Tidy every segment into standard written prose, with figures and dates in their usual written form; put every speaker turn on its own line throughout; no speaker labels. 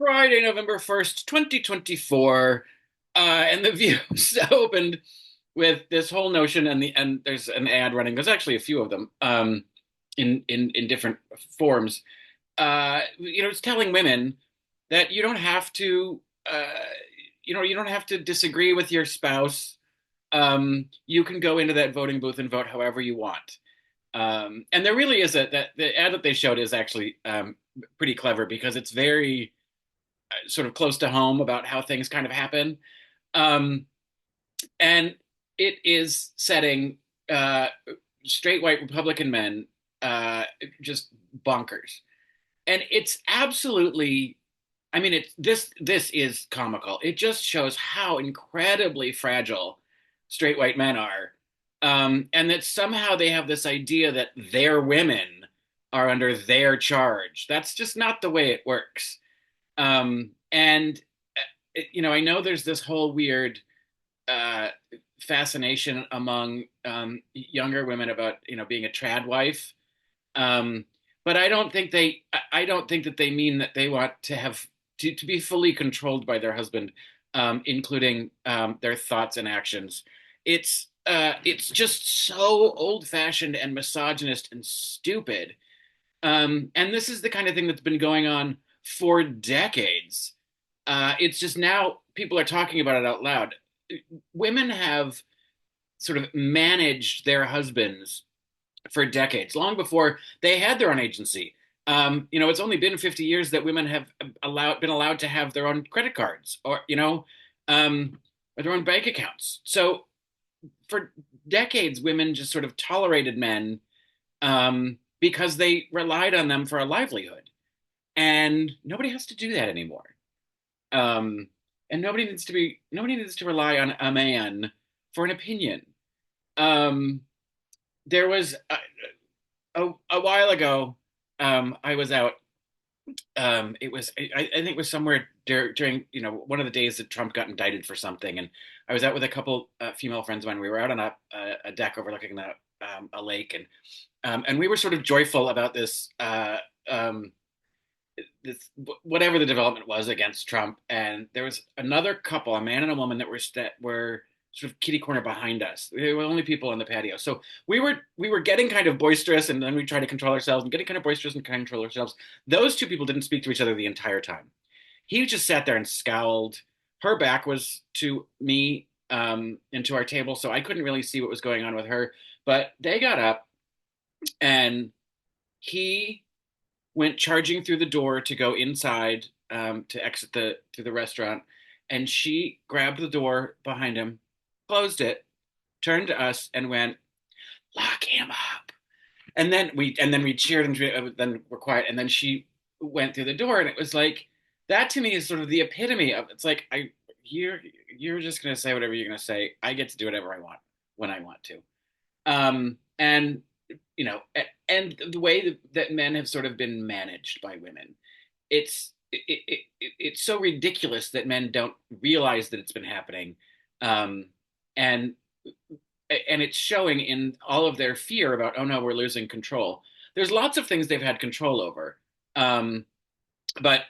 Friday, November 1st, 2024, and the Views opened with this whole notion, and there's an ad running. There's actually a few of them, in different forms. It's telling women that you don't have to, you don't have to disagree with your spouse. You can go into that voting booth and vote however you want. And there really is that the ad that they showed is actually pretty clever because it's very sort of close to home about how things kind of happen. Um, and it is setting uh, straight white Republican men just bonkers. And it's absolutely, I mean, this is comical. It just shows how incredibly fragile straight white men are. And that somehow they have this idea that their women are under their charge. That's just not the way it works. And I know there's this whole weird uh, fascination among younger women about being a trad wife. Um, but I don't think that they mean that they want to have to be fully controlled by their husband, including their thoughts and actions. It's just so old fashioned and misogynist and stupid. And this is the kind of thing that's been going on for decades. It's just now people are talking about it out loud. Women have sort of managed their husbands for decades, long before they had their own agency. It's only been 50 years that women have been allowed to have their own credit cards or their own bank accounts. So for decades, women just sort of tolerated men because they relied on them for a livelihood. And nobody has to do that anymore. Um, and nobody needs to rely on a man for an opinion. Um, there was a while ago, I was out. I think it was somewhere during one of the days that Trump got indicted for something, and I was out with a couple female friends of mine. We were out on a deck overlooking a lake, and we were sort of joyful about this whatever the development was against Trump. And there was another couple, a man and a woman, that were sort of kitty corner behind us. They were the only people on the patio. So we were getting kind of boisterous, and then we tried to control ourselves and getting kind of boisterous and control ourselves. Those two people didn't speak to each other the entire time. He just sat there and scowled. Her back was to me, and to our table, so I couldn't really see what was going on with her. But they got up, and he went charging through the door to go inside, to exit the restaurant, and she grabbed the door behind him, closed it, turned to us, and went, "Lock him up." And then we cheered, and then we're quiet. And then she went through the door, and it was like that to me is sort of the epitome of it's like you're just gonna say whatever you're gonna say. I get to do whatever I want when I want to. And and the way that men have sort of been managed by women, it's so ridiculous that men don't realize that it's been happening, um, and and it's showing in all of their fear about, oh no, we're losing control. There's lots of things they've had control over, um, but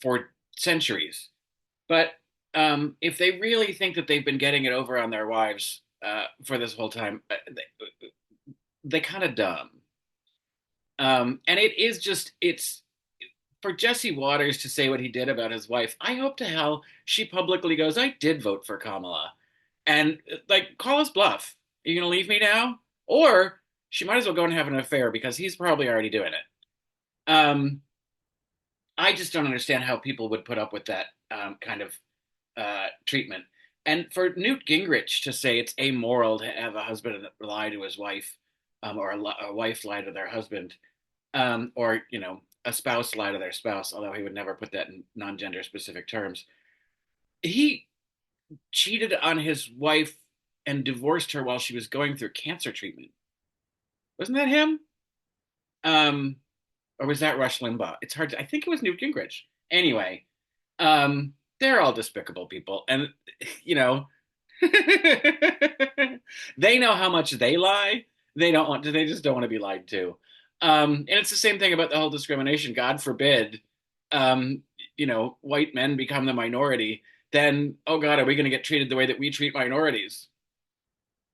for centuries. But if they really think that they've been getting it over on their wives for this whole time, they kind of dumb. And it's for Jesse Waters to say what he did about his wife. I hope to hell she publicly goes, I did vote for Kamala. And like, call his bluff. Are you going to leave me now? Or she might as well go and have an affair because he's probably already doing it. Um, I just don't understand how people would put up with that kind of treatment. And for Newt Gingrich to say it's amoral to have a husband lie to his wife, or a wife lie to their husband, or a spouse lie to their spouse, although he would never put that in non-gender specific terms. He cheated on his wife and divorced her while she was going through cancer treatment. Wasn't that him? Um, or was that Rush Limbaugh? It's hard to, I think it was Newt Gingrich. Anyway, they're all despicable people, and you know, they know how much they lie. They don't want to. They just don't want to be lied to. And it's the same thing about the whole discrimination. God forbid, um, white men become the minority. Then, oh God, are we going to get treated the way that we treat minorities?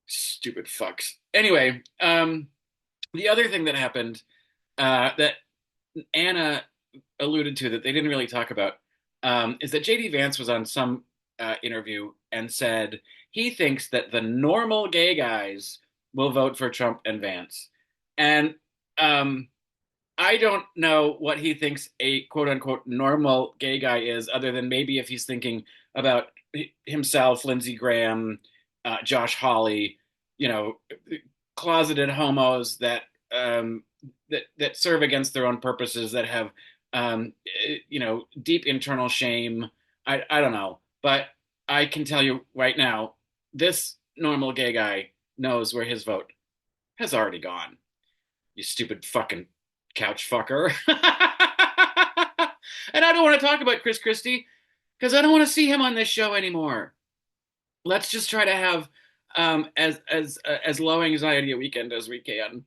Stupid fucks. Anyway, the other thing that happened that Anna alluded to that they didn't really talk about is that JD Vance was on some interview and said he thinks that the normal gay guys will vote for Trump and Vance. And um, I don't know what he thinks a quote unquote normal gay guy is, other than maybe if he's thinking about himself, Lindsey Graham, Josh Hawley, you know, closeted homos that serve against their own purposes, that have deep internal shame. I don't know, but I can tell you right now, this normal gay guy knows where his vote has already gone. You stupid fucking couch fucker. And I don't want to talk about Chris Christie because I don't want to see him on this show anymore. Let's just try to have as low anxiety a weekend as we can.